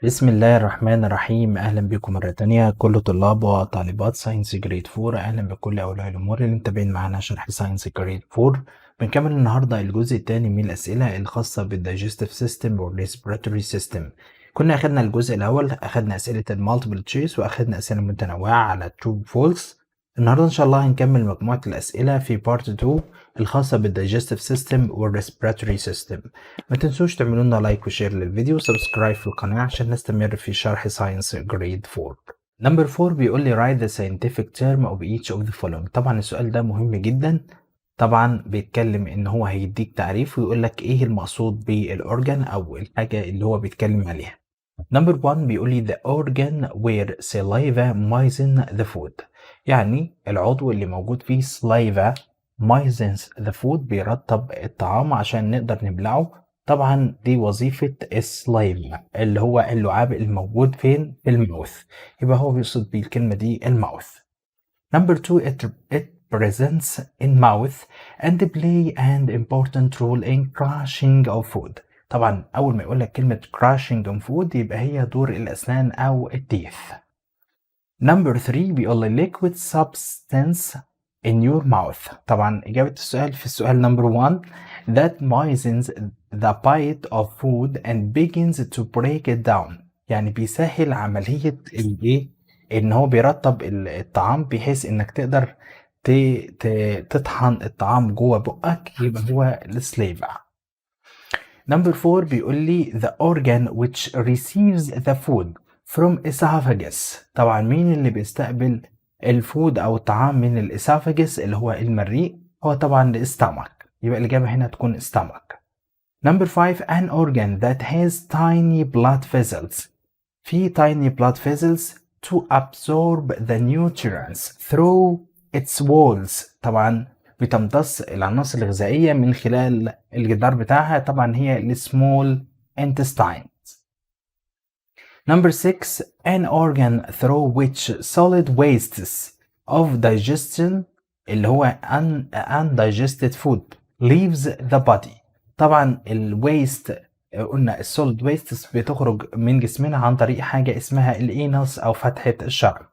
بسم الله الرحمن الرحيم. أهلا بكم مرة تانية كل طلاب وطالبات ساينس جريد 4. أهلا بكل أولياء الأمور اللي متابعين معانا شرح ساينس جريد 4. بنكمل النهاردة الجزء الثاني من الأسئلة الخاصة بالدايجستيف سيستم والريسبيراتوري سيستم. كنا أخدنا الجزء الأول، أخدنا أسئلة المالتيبل تشويس وأخدنا أسئلة متنوعة على ترو فولس. النهاردة إن شاء الله هنكمل مجموعة الأسئلة في بارت 2 الخاصة بالدايجستيف سيستم والريسبيراتوري سيستم. ما تنسوش تعملوا لنا لايك وشير للفيديو وسبسكرايب في القناة عشان نستمر في شرح ساينس جريد 4. نمبر 4 بيقول لي write the scientific term of each of the following. طبعا السؤال ده مهم جدا. طبعا بيتكلم ان هو هيديك تعريف ويقول لك ايه المقصود بالاورجان او الحاجة اللي هو بيتكلم عليها. نمبر 1 بيقول لي the organ where saliva moistens the food. يعني العضو اللي موجود فيه saliva moistens the food بيرطب الطعام عشان نقدر نبلعه. طبعا دي وظيفة السلايفا اللي هو اللعاب الموجود فين؟ في الماوث. يبقى هو بيقصد بالكلمة دي الماوث. Number 2 it presents in mouth and play an important role in crushing of food. طبعا أول ما يقول لك كلمة crushing of food يبقى هي دور الأسنان أو التيث. Number 3 بيقول لي liquid substance in your mouth. طبعا إجابة السؤال في السؤال number 1 that moistens the bite of food and begins to break it down. يعني بيسهل عملية الإيه؟ إن هو بيرطب الطعام بحيث إنك تقدر تطحن الطعام جوه بقك، يبقى هو السليفا. Number 4 بيقول لي the organ which receives the food from esophagus. طبعا مين اللي بيستقبل الفود أو الطعام من الاسophagus اللي هو المريء؟ هو طبعا الستامك. يبقى الإجابة هنا تكون stomach. Number 5 an organ that has tiny blood vessels. في tiny blood vessels to absorb the nutrients through its walls. طبعا بتمتص العناصر الغذائية من خلال الجدار بتاعها، طبعا هي السمول intestine. Number 6 an organ through which solid wastes of digestion اللي هو undigested food leaves the body. طبعا الويست قلنا السوليد ويستس بتخرج من جسمنا عن طريق حاجة اسمها الانس أو فتحة الشرج.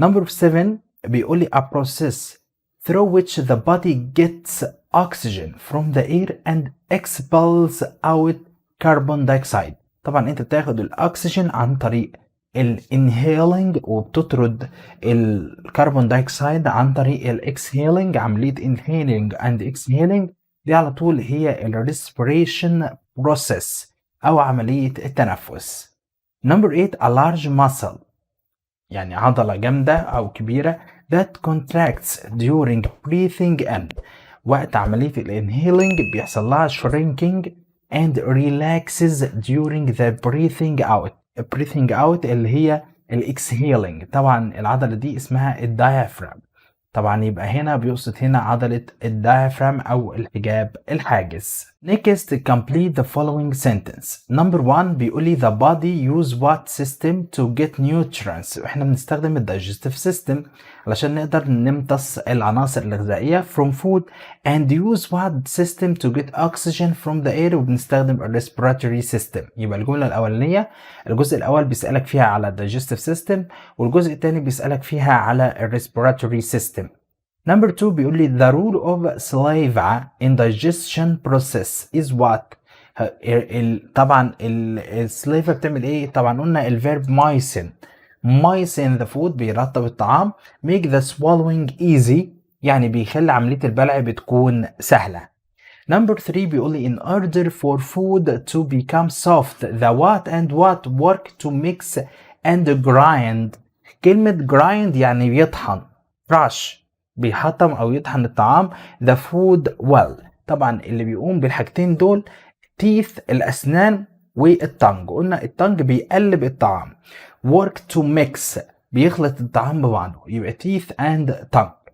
Number 7 بيقول لي a process through which the body gets oxygen from the air and expels out carbon dioxide. طبعا انت بتاخد الاكسجين عن طريق الانهيلينج وبتطرد الكربون دايوكسيد عن طريق الاكسهيلينج. عملية inhaling and exhaling دي على طول هي الريسبيريشن بروسيس أو عملية التنفس. Number 8 a large muscle يعني عضلة جامدة أو كبيرة that contracts during breathing in. وقت عملية الانهيلينج بيحصل لها shrinking and relaxes during the breathing out. breathing out اللي هي الاكسهيلينج. طبعا العضلة دي اسمها الدايافرام. طبعا يبقى هنا بيقصد هنا عضلة الدايافرام أو الحجاب الحاجز. Next complete the following sentence. Number 1 بيقول لي the body use what system to get nutrients. احنا بنستخدم الدايجستيف سيستم علشان نقدر نمتص العناصر الغذائية from food and use what system to get oxygen from the air وبنستخدم الريسبيراتوري سيستم. يبقى الجملة الأولانية الجزء الأول بيسألك فيها على الدايجستيف سيستم والجزء الثاني بيسألك فيها على الريسبيراتوري سيستم. Number 2 بيقول لي the rule of saliva in digestion process is what. طبعا السليفا بتعمل ايه؟ طبعا قلنا الفيرب moisten the food بيرطب الطعام. make the swallowing easy يعني بيخلي عملية البلع بتكون سهلة. Number 3 بيقول لي in order for food to become soft the what and what work to mix and grind. كلمة grind يعني بيطحن. crush بيحطم أو يطحن الطعام. the food well. طبعا اللي بيقوم بالحاجتين دول teeth الأسنان والتانج. قلنا التانج بيقلب الطعام. work to mix بيخلط الطعام ببعضه يبقى teeth and tongue.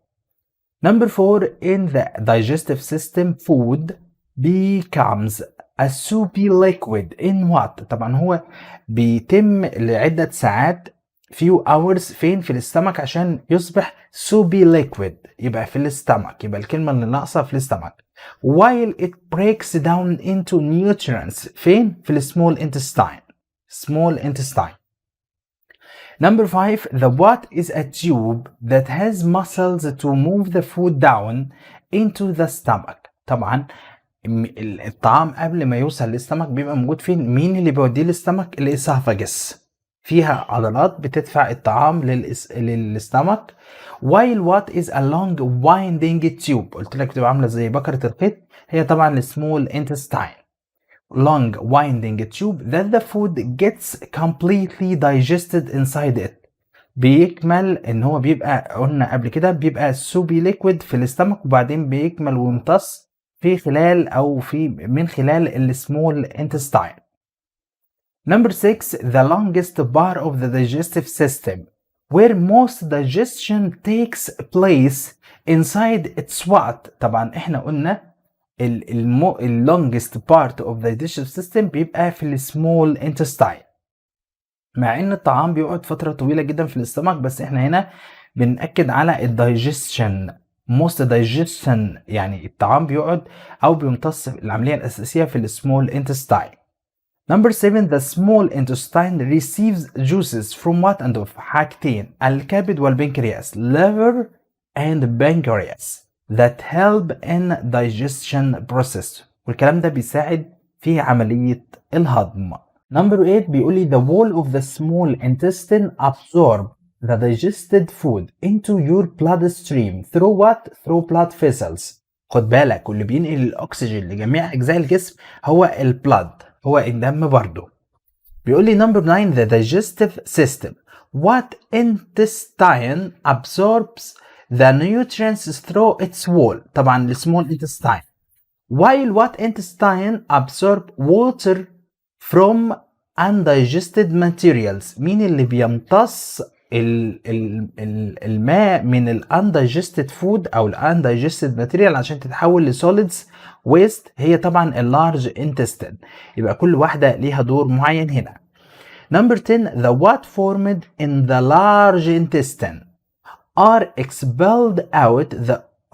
Number 4 in the digestive system food becomes a soupy liquid in what. طبعا هو بيتم لعدة ساعات few hours فين؟ في الاستمك عشان يصبح soupy liquid. يبقى في الاستمك. يبقى الكلمة اللي ناقصة في الاستمك. while it breaks down into nutrients فين؟ في السمول intestine. small intestine. Number 5, the what is a tube that has muscles to move the food down into the stomach. طبعا الطعام قبل ما يوصل للستمك بيبقى موجود فين؟ مين اللي بيوديه للستمك؟ الاسوفاجس، فيها عضلات بتدفع الطعام للستمك. while what is a long winding tube، قلت لك بتبقى عامله زي بكره الخيط، هي طبعا السمول intestine. long winding tube that the food gets completely digested inside it. بيكمل ان هو بيبقى، قلنا قبل كده، بيبقى سوبي ليكويد في الاستمك وبعدين بيكمل ويمتص في خلال او من خلال السمول intestine. Number 6, the longest part of the digestive system where most digestion takes place inside its what. طبعا احنا قلنا ال longest part of the digestive system بيبقى في السمول intestine، مع ان الطعام بيقعد فترة طويلة جدا في الاستمك، بس احنا هنا بنأكد على الدايجيشن. most digestion يعني الطعام بيقعد او بيمتص العملية الأساسية في السمول intestine. Number 7, the small intestine receives juices from what and of حاجتين، الكبد والبنكرياس liver and pancreas that help in digestion process، والكلام ده بيساعد في عملية الهضم. Number 8 بيقول لي the wall of the small intestine absorb the digested food into your bloodstream through what? through blood vessels. خد بالك، واللي بينقل الأكسجين لجميع أجزاء الجسم هو البلاد، هو الدم برضو. بيقول لي number 9 the digestive system what intestine absorbs the nutrients through its wall. طبعا السمول intestine. while what intestine absorb water from undigested materials. مين اللي بيمتص الماء من ال undigested food او ال undigested material عشان تتحول لسوليدز waste؟ هي طبعا ال large intestine. يبقى كل واحدة ليها دور معين هنا. Number 10 the what formed in the large intestine are expelled out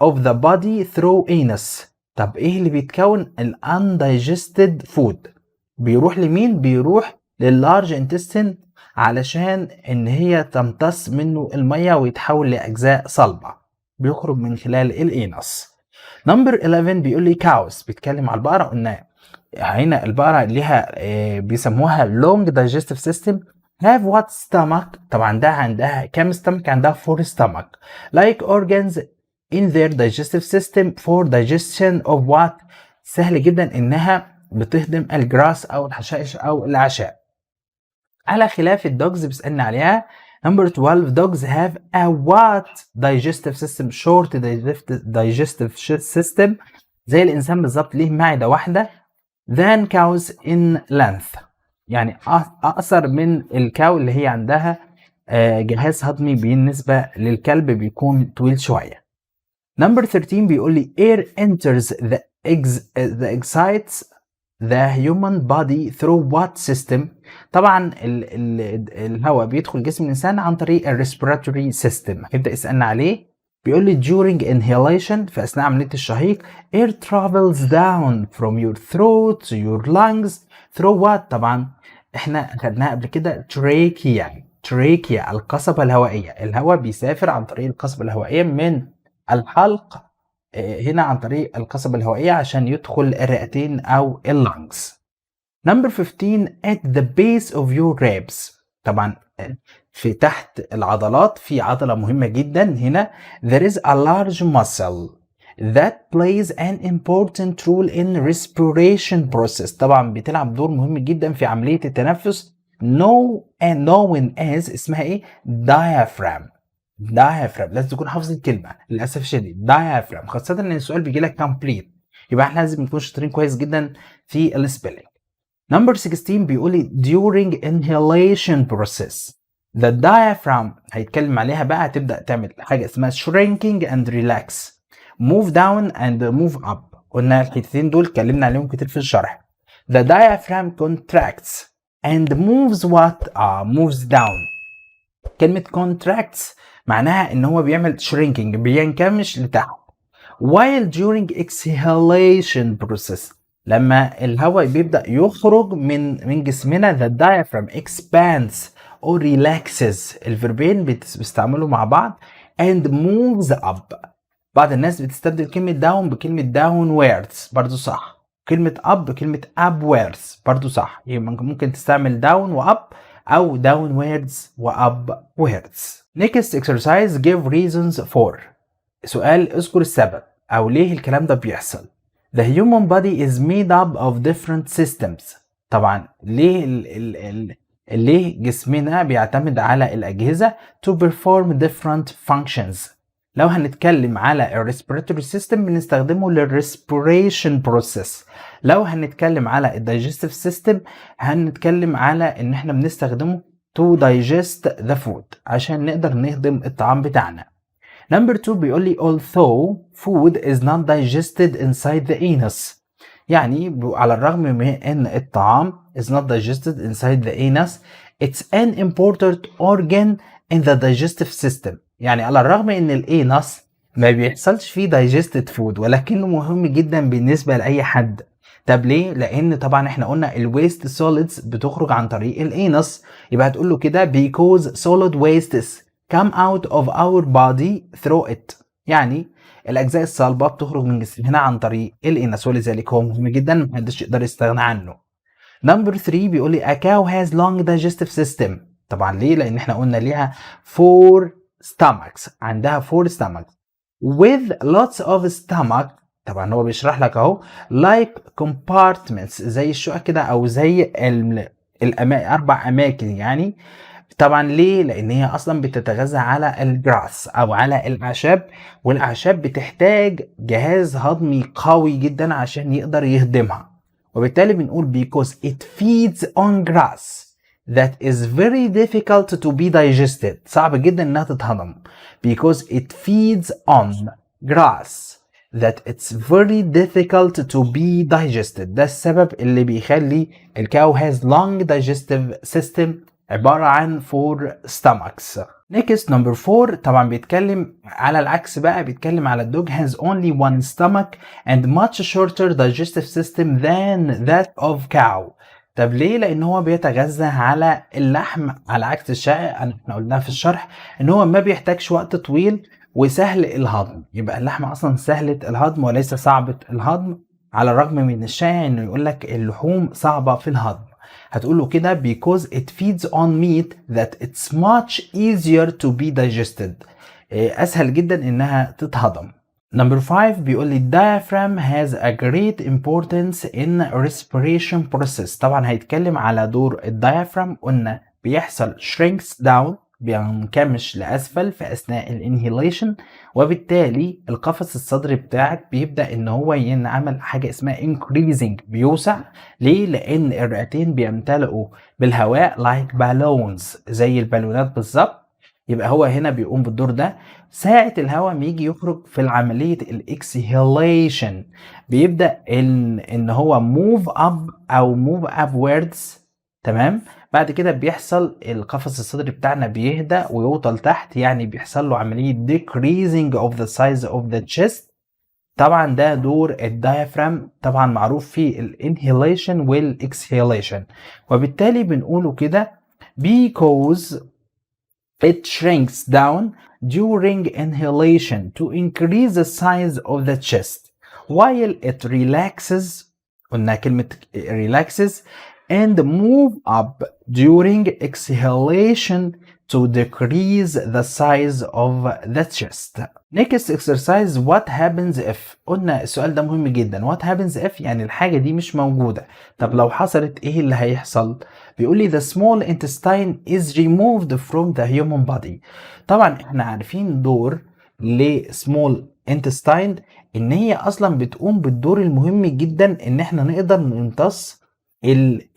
of the body through anus. طب ايه اللي بيتكون ال undigested food؟ بيروح لمين؟ بيروح لللارج انتستين علشان ان هي تمتص منه المية ويتحول لاجزاء صلبة، بيخرج من خلال الانس. نمبر 11 بيقول لي cows، بيتكلم على البقرة. قلنا هنا البقرة ليها بيسموها long digestive system have what stomach. طبعا ده عندها كام stomach؟ عندها 4 stomach like organs in their digestive system for digestion of what. سهل جدا انها بتهضم الجراس او الحشائش او الاعشاب، على خلاف الدوجز بيسألني عليها. Number 12 dogs have a what digestive system short digestive system زي الانسان بالظبط، ليه معدة واحدة than cows in length، يعني اقصر من الكاو اللي هي عندها جهاز هضمي بالنسبة للكلب بيكون طويل شوية. Number 13 بيقول لي air enters the excites the human body through what system. طبعا الهواء بيدخل جسم الانسان عن طريق respiratory system، هيبدأ يسألنا عليه. بيقول لي during inhalation، في اثناء عملية الشهيق air travels down from your throat to your lungs through what. طبعا احنا خدناها قبل كده trachea القصبة الهوائية، الهواء بيسافر عن طريق القصبة الهوائية من الحلق هنا عن طريق القصبة الهوائية عشان يدخل الرئتين أو اللنجز. Number 15 at the base of your ribs. طبعا في تحت العضلات في عضلة مهمة جدا هنا. There is a large muscle that plays an important role in respiration process. طبعا بتلعب دور مهم جدا في عملية التنفس known as اسمها ايه؟ diaphragm. لازم تكون حافظ الكلمه للاسف الشديد diaphragm، خاصه ان السؤال بيجي لك complete، يبقى احنا لازم نكون شاطرين كويس جدا في السبيلنج. نمبر 16 بيقول لي during inhalation process the diaphragm هيتكلم عليها بقى، هتبدا تعمل حاجه اسمها shrinking and relax move down and move up. قلنا الحتتين دول اتكلمنا عليهم كتير في الشرح. the diaphragm contracts and moves what moves down. كلمه contracts معناها ان هو بيعمل shrinking، بينكمش لتحت. while during exhalation process لما الهواء بيبدأ يخرج من جسمنا the diaphragm expands or relaxes. الفيربين بيستعملوا مع بعض and moves up. بعض الناس بتستبدل كلمة down بكلمة downwards برضو صح. كلمة up بكلمة upwards برضو صح. ممكن تستعمل down و up أو downwards و upwards. Next exercise give reasons for. سؤال اذكر السبب أو ليه الكلام ده بيحصل. The human body is made up of different systems. طبعا ليه جسمنا بيعتمد على الأجهزة to perform different functions. لو هنتكلم على ال respiratory system بنستخدمه لل respiration process. لو هنتكلم على ال digestive system هنتكلم على ان احنا بنستخدمه to digest the food عشان نقدر نهضم الطعام بتاعنا. Number 2 بيقول لي although food is not digested inside the anus. يعني على الرغم من ان الطعام is not digested inside the anus, it's an important organ in the digestive system. يعني على الرغم ان الانس ما بيحصلش فيه digested food ولكنه مهم جدا بالنسبة لأي حد. طب ليه؟ لأن طبعا احنا قلنا الويست solids بتخرج عن طريق الانس. يبقى هتقول له كده because solid wastes come out of our body through it. يعني الأجزاء الصلبة بتخرج من جسمنا عن طريق الانس ولذلك هو مهم جدا محدش يقدر يستغنى عنه. Number 3 بيقول لي a cow has long digestive system. طبعا ليه؟ لأن احنا قلنا ليها 4 stomachs. عندها 4 stomachs with lots of stomach. طبعا هو بيشرح لك اهو like compartments زي الشقق كده او زي 4 اماكن يعني. طبعا ليه؟ لان هي اصلا بتتغذى على الجراس او على الاعشاب والاعشاب بتحتاج جهاز هضمي قوي جدا عشان يقدر يهضمها. وبالتالي بنقول because it feeds on grass that is very difficult to be digested. صعب جدا انها تتهضم. because it feeds on grass that it's very difficult to be digested. ده السبب اللي بيخلي الكاو has long digestive system عبارة عن 4 stomachs. Next number 4 طبعا بيتكلم على العكس بقى. بيتكلم على الدوج has only one stomach and much shorter digestive system than that of cow. طب ليه؟ لان هو بيتغذى على اللحم على عكس الشائع. احنا قلنا في الشرح ان هو ما بيحتاجش وقت طويل وسهل الهضم. يبقى اللحمة اصلا سهلة الهضم وليس صعبة الهضم على الرغم من الشائع انه يقول لك اللحوم صعبة في الهضم. هتقول له كده because it feeds on meat that it's much easier to be digested. اسهل جدا انها تتهضم. Number 5 بيقول لي diaphragm has a great importance in respiration process. طبعا هيتكلم على دور الدايفرام. قلنا بيحصل shrinks down بينكمش لأسفل في أثناء الانهيليشن وبالتالي القفص الصدري بتاعك بيبدأ إن هو ينعمل حاجة اسمها increasing بيوسع. ليه؟ لأن الرئتين بيمتلئوا بالهواء like balloons زي البالونات بالظبط. يبقى هو هنا بيقوم بالدور ده. ساعة الهواء بيجي يخرج في العملية الاكسهيليشن بيبدأ إن هو move up أو move upwards. تمام. بعد كده بيحصل القفص الصدري بتاعنا بيهدى ويوصل تحت يعني بيحصل له عملية decreasing of the size of the chest. طبعا ده دور الدايفرام طبعا معروف في الانهيليشن والاكسهيليشن. وبالتالي بنقوله كده because it shrinks down during inhalation to increase the size of the chest while it relaxes. قلنا كلمة relaxes and move up during exhalation to decrease the size of the chest. Next exercise what happens if. قلنا السؤال ده مهم جدا. what happens if يعني الحاجة دي مش موجودة. طب لو حصلت ايه اللي هيحصل؟ بيقول لي the small intestine is removed from the human body. طبعا احنا عارفين دور ل small intestine ان هي اصلا بتقوم بالدور المهم جدا ان احنا نقدر نمتص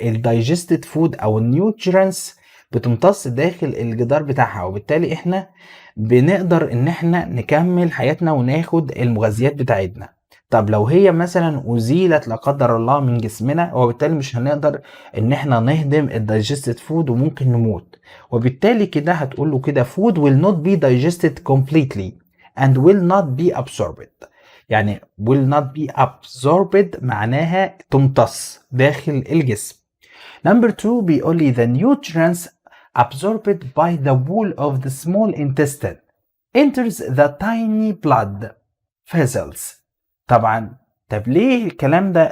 الدايجستد فود او النيوترينز بتمتص داخل الجدار بتاعها وبالتالي احنا بنقدر ان احنا نكمل حياتنا وناخد المغذيات بتاعتنا. طب لو هي مثلا ازيلت لا قدر الله من جسمنا وبالتالي مش هنقدر ان احنا نهضم الدايجستد فود وممكن نموت. وبالتالي كده هتقول له كده food will not be digested completely and will not be absorbed. يعني will not be absorbed معناها تمتص داخل الجسم. Number 2 بيقول لي the nutrients absorbed by the wall of the small intestine enters the tiny blood vessels. طبعا طب ليه الكلام ده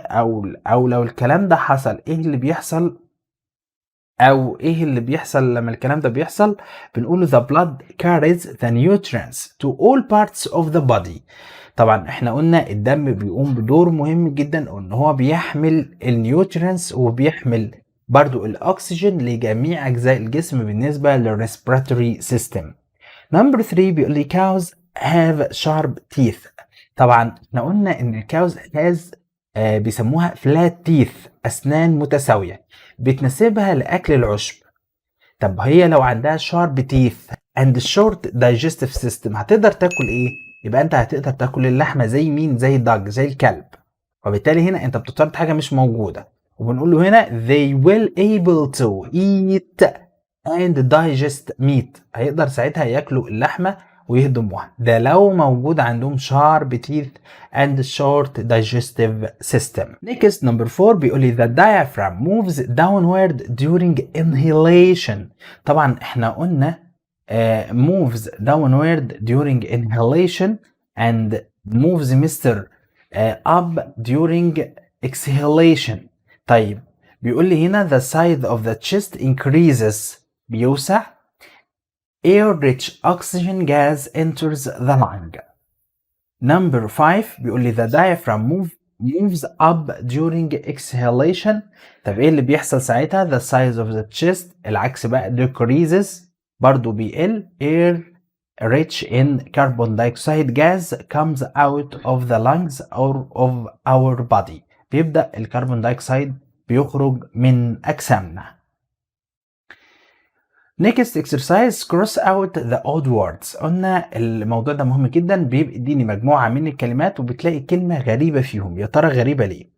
او لو الكلام ده حصل ايه اللي بيحصل، او ايه اللي بيحصل لما الكلام ده بيحصل؟ بنقوله the blood carries the nutrients to all parts of the body. طبعا احنا قلنا الدم بيقوم بدور مهم جدا ان هو بيحمل النيوترينز وبيحمل برضو الاكسجين لجميع اجزاء الجسم بالنسبه للريسبيراتوري سيستم. نمبر 3 بيقول لي cows have sharp teeth. طبعا احنا قلنا ان الكاوز has بيسموها flat teeth اسنان متساويه بتناسبها لاكل العشب. طب هي لو عندها sharp teeth and short digestive system هتقدر تاكل ايه؟ يبقى انت هتقدر تاكل اللحمه زي مين؟ زي الدج، زي الكلب. وبالتالي هنا انت بتفترض حاجه مش موجوده، وبنقول له هنا they will able to eat and digest meat. هيقدر ساعتها ياكلوا اللحمه ويهضموها. ده لو موجود عندهم sharp teeth and short digestive system. Next number 4 بيقول لي the diaphragm moves downward during inhalation. طبعا احنا قلنا moves downward during inhalation and moves up during exhalation. طيب بيقول لي هنا the size of the chest increases بيوسع. air rich oxygen gas enters the lung. Number 5 بيقول لي the diaphragm moves up during exhalation. طب ايه اللي بيحصل ساعتها؟ the size of the chest العكس بقى decreases برضو بيقل. air rich in carbon dioxide gas comes out of the lungs or of our body. بيبدأ الكربون دايوكسيد بيخرج من أجسامنا. Next exercise cross out the odd words. قلنا الموضوع ده مهم جدا، بيديني مجموعة من الكلمات وبتلاقي كلمة غريبة فيهم. يا ترى غريبة ليه؟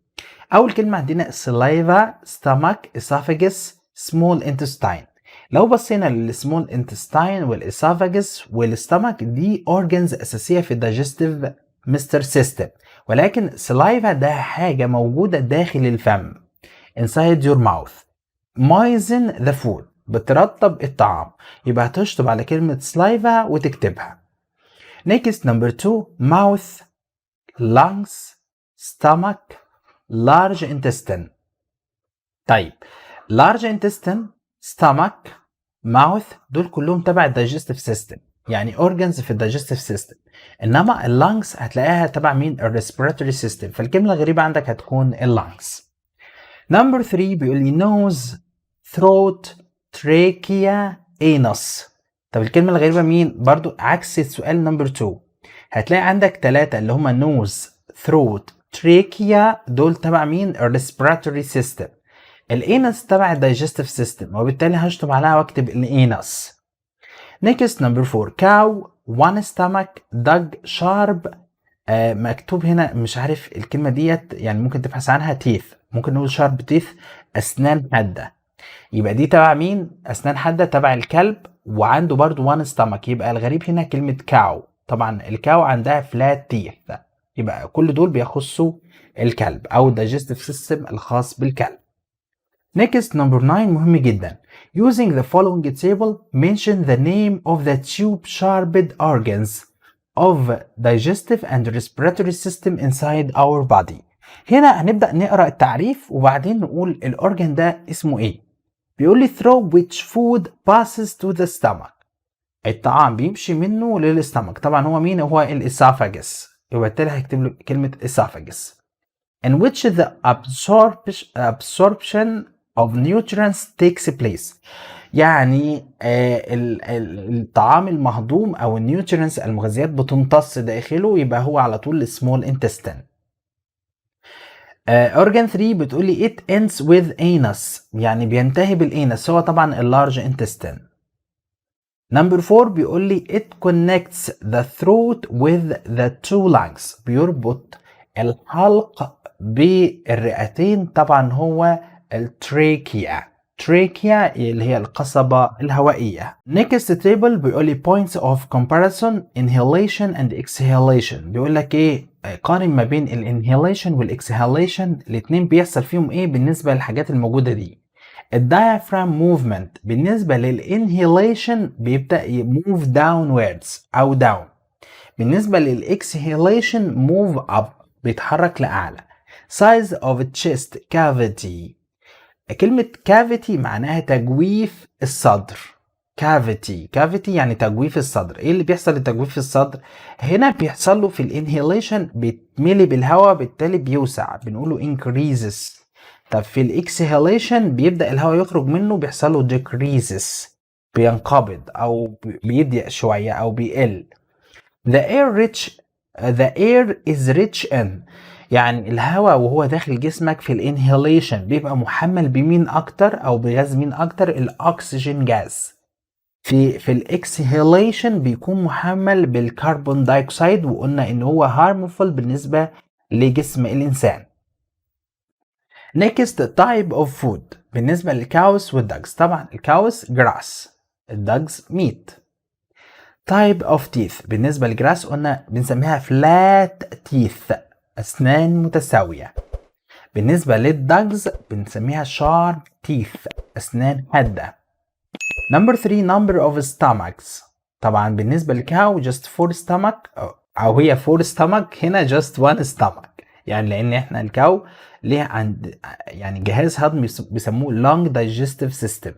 أول كلمة عندنا saliva, stomach, esophagus, small intestine. لو بصينا للسمول intestine والesophagus والstomach دي organs أساسية في digestive mister system، ولكن saliva ده حاجة موجودة داخل الفم inside your mouth. moisten the food بترطب الطعام، يبقى هتشطب على كلمة saliva وتكتبها. Next number 2 mouth, lungs, stomach, large intestine. طيب large intestine, stomach, mouth دول كلهم تبع digestive system، يعني organs في digestive system. انما اللانجز هتلاقيها تبع مين؟ respiratory system. فالكلمة الغريبة عندك هتكون اللانجز. Number 3 بيقول لي nose, throat, trachea, anus. طب الكلمة الغريبة مين؟ برضو عكس السؤال نمبر 2. هتلاقي عندك 3 اللي هما nose, throat, trachea دول تبع مين؟ respiratory system. الانس تبع digestive system، وبالتالي هشطب عليها واكتب الانس. Next number 4 cow, one stomach, dog, sharp. مكتوب هنا مش عارف الكلمة ديت، يعني ممكن تبحث عنها teeth، ممكن نقول sharp teeth أسنان حادة. يبقى دي تبع مين؟ أسنان حادة تبع الكلب، وعنده برضو one stomach. يبقى الغريب هنا كلمة cow. طبعا الكاو عندها flat teeth، يبقى كل دول بيخصوا الكلب أو digestive system الخاص بالكلب. Next number 9 مهم جدا. Using the following table mention the name of the tube-shaped organs of digestive and respiratory system inside our body. هنا هنبدأ نقرأ التعريف وبعدين نقول الأورجن ده اسمه ايه. بيقول لي through which food passes to the stomach. الطعام بيمشي منه للستمك. طبعا هو مين؟ هو الاسافاجس. يبقى بالتالي هكتب له كلمة esophagus. In which the absorption of nutrients takes place. يعني الطعام المهضوم او النيوترينز المغذيات بتمتص داخله، يبقى هو على طول السمول intestine. organ 3 بتقول لي it ends with anus، يعني بينتهي بالانس، هو طبعا اللارج intestine. Number 4 بيقول لي it connects the throat with the two lungs، بيربط الحلق بالرئتين، طبعا هو التريكيا. تريكيا اللي هي القصبة الهوائية. Next table بيقول لي points of comparison inhalation and exhalation. بيقول لك ايه قارن ما بين الانهيليشن والاكسهاليشن، الاتنين بيحصل فيهم ايه بالنسبة للحاجات الموجودة دي. الدايفرام موفمنت بالنسبة للانهيليشن بيبدأ يموف داونوردز او داون، بالنسبة للاكسهاليشن موف اب بيتحرك لأعلى. size of chest cavity، كلمة cavity معناها تجويف الصدر. cavity يعني تجويف الصدر. ايه اللي بيحصل لتجويف الصدر؟ هنا بيحصل له في الانهيليشن بيتملي بالهواء بالتالي بيوسع، بنقوله increases. طب في الاكسهاليشن بيبدأ الهواء يخرج منه بيحصل له decreases، بينقبض او بيضيق شوية او بيقل. the air is rich in، يعني الهواء وهو داخل جسمك في الانهيليشن بيبقى محمل بمين اكتر او بغاز مين اكتر؟ الاكسجين جاز. في الاكسهيليشن بيكون محمل بالكربون دايوكسيد، وقلنا ان هو harmful بالنسبة لجسم الانسان. next type of food بالنسبة للكاوس والدجز. طبعا الكاوس grass، الدجز meat. type of teeth بالنسبة للجراس قلنا بنسميها flat teeth، أسنان متساوية. بالنسبة للدجز بنسميها sharp teeth، أسنان حادة. number 3 number of stomachs. طبعا بالنسبة للكاو just 4 stomach أو هي 4 stomach، هنا just 1 stomach، يعني لأن احنا الكاو ليه عند يعني جهاز هضمي بيسموه long digestive system.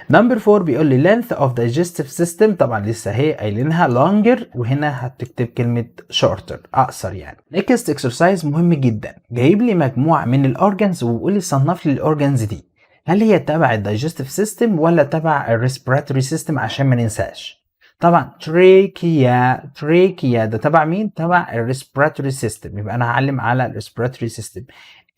نمبر 4 بيقول لي length of digestive system، طبعا لسه هي قايلينها longer، وهنا هتكتب كلمة shorter أقصر يعني. next exercise مهم جدا، جايب لي مجموعة من الأورجنز وبيقول لي صنف لي الأورجنز دي، هل هي تبع الدايجستيف سيستم ولا تبع الريسبيراتوري سيستم عشان ما ننساش. طبعا تريكيا ده تبع مين؟ تبع الريسبيراتوري سيستم، يبقى أنا هعلم على الريسبيراتوري سيستم.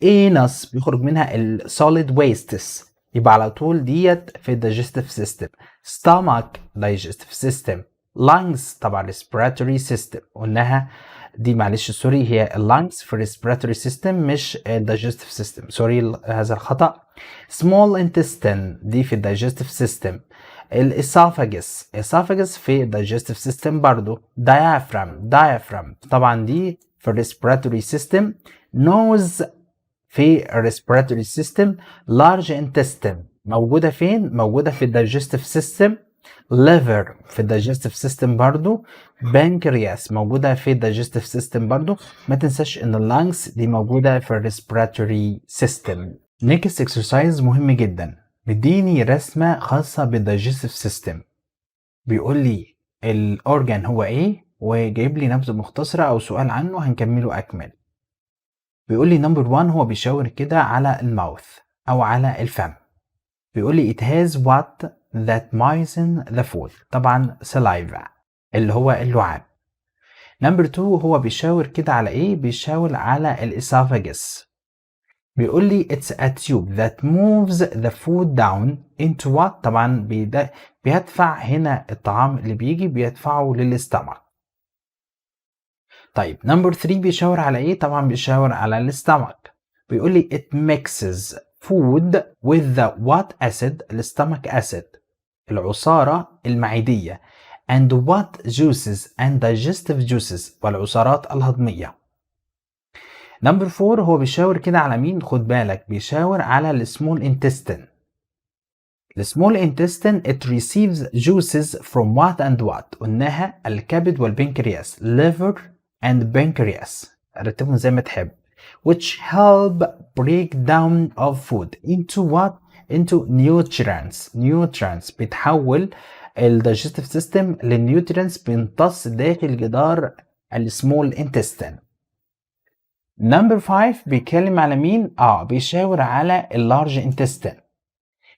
انس بيخرج منها السوليد ويستس، يبقى على طول ديت في الدايجستيف سيستم. stomach digestive system. lungs طبعا respiratory system قلناها دي، معلش سوري، هي اللانجز في respiratory system مش digestive system، سوري هذا الخطأ. small intestine دي في digestive system. esophagus في digestive system برضو. diaphragm طبعا دي في respiratory system. nose في respiratory system. large intestine موجودة فين؟ موجودة في digestive system. liver في digestive system برضو. pancreas موجودة في digestive system برضو. ما تنساش ان lungs دي موجودة في respiratory system. next exercise مهم جدا، مديني رسمة خاصة بالdigestive system، بيقول لي الأورجان هو ايه، وجايب لي نبذة مختصرة او سؤال عنه هنكمله اكمل. بيقول لي نمبر 1 هو بيشاور كده على الماوث او على الفم، بيقول لي it has what that moisten the food، طبعا saliva اللي هو اللعاب. نمبر 2 هو بيشاور كده على ايه؟ بيشاور على الاسوفاجس، بيقول لي it's a tube that moves the food down into what، طبعا بيدفع هنا الطعام اللي بيجي بيدفعه للاستمك. طيب نمبر 3 بيشاور على ايه؟ طبعا بيشاور على الاستمك، بيقول لي it mixes food with the what acid، الستمك acid العصارة المعدية، and what juices and digestive juices والعصارات الهضمية. نمبر 4 هو بيشاور كده على مين؟ خد بالك بيشاور على السمول intestine. السمول intestine it receives juices from what and what، قلناها الكبد والبنكرياس liver and pancreas، رتبهم زي ما تحب، which help break down of food into what؟ into nutrients بتحول الدايجستيف سيستم للنيوترينز، بيمتص داخل جدار السمول intestine. نمبر 5 بيتكلم على مين؟ بيشاور على اللارج intestine،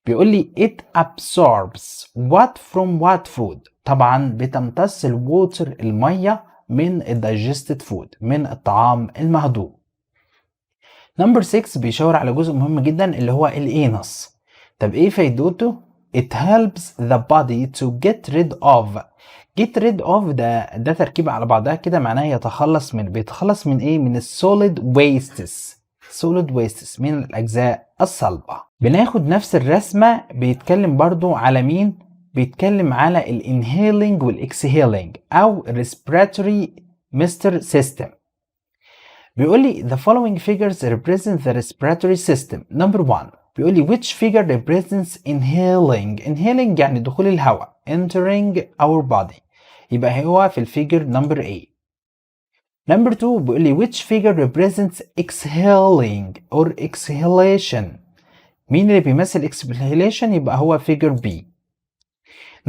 بيقول لي it absorbs what from what food، طبعا بتمتص الووتر المية من الدايجستد فود، من الطعام المهضوم. نمبر 6 بيشاور على جزء مهم جدا اللي هو الانس. طب ايه فايدته؟ it helps the body to get rid of ده تركيبة على بعضها كده معناه يتخلص من، بيتخلص من ايه؟ من السوليد ويستس من الاجزاء الصلبة. بناخد نفس الرسمة، بيتكلم برضو على مين؟ بيتكلم على الانهيلينج والاكسهيلينج او respiratory مستر سيستم. بيقول لي the following figures represent the respiratory system. number 1 بيقول لي which figure represents inhaling يعني دخول الهواء entering our body، يبقى هو في الفيجر number A. number 2 بيقول لي which figure represents exhaling or exhalation، مين اللي بيمثل exhalation؟ يبقى هو figure B.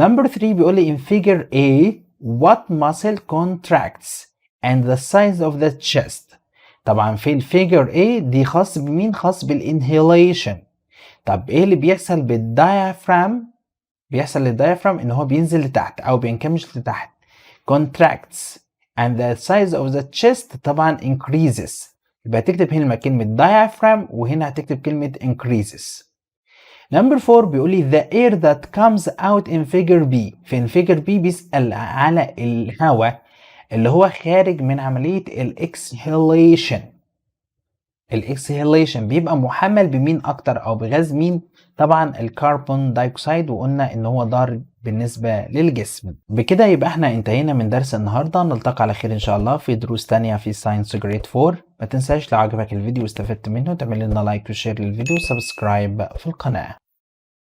number 3 بيقول لي in figure A what muscle contracts and the size of the chest. طبعا في الفيجر A دي خاص بمين؟ خاص بالانهيليشن. طب ايه اللي بيحصل بالدايافرام؟ بيحصل للدايافرام ان هو بينزل لتحت او بينكمش لتحت contracts and the size of the chest طبعا increases، يبقى تكتب هنا كلمة diaphragm وهنا هتكتب كلمة increases. number 4 بيقول لي the air that comes out in figure B. في الفيجر B بيسأل على الهواء اللي هو خارج من عملية الاكسهيليشن. الاكسهيليشن بيبقى محمل بمين اكتر او بغاز مين؟ طبعا الكربون دايوكسيد، وقلنا ان هو ضار بالنسبة للجسم. بكده يبقى احنا انتهينا من درس النهاردة، نلتقي على خير ان شاء الله في دروس تانية في ساينس جريد 4. ما تنساش لو عجبك الفيديو واستفدت منه تعمل لنا لايك وشير للفيديو وسبسكرايب في القناة.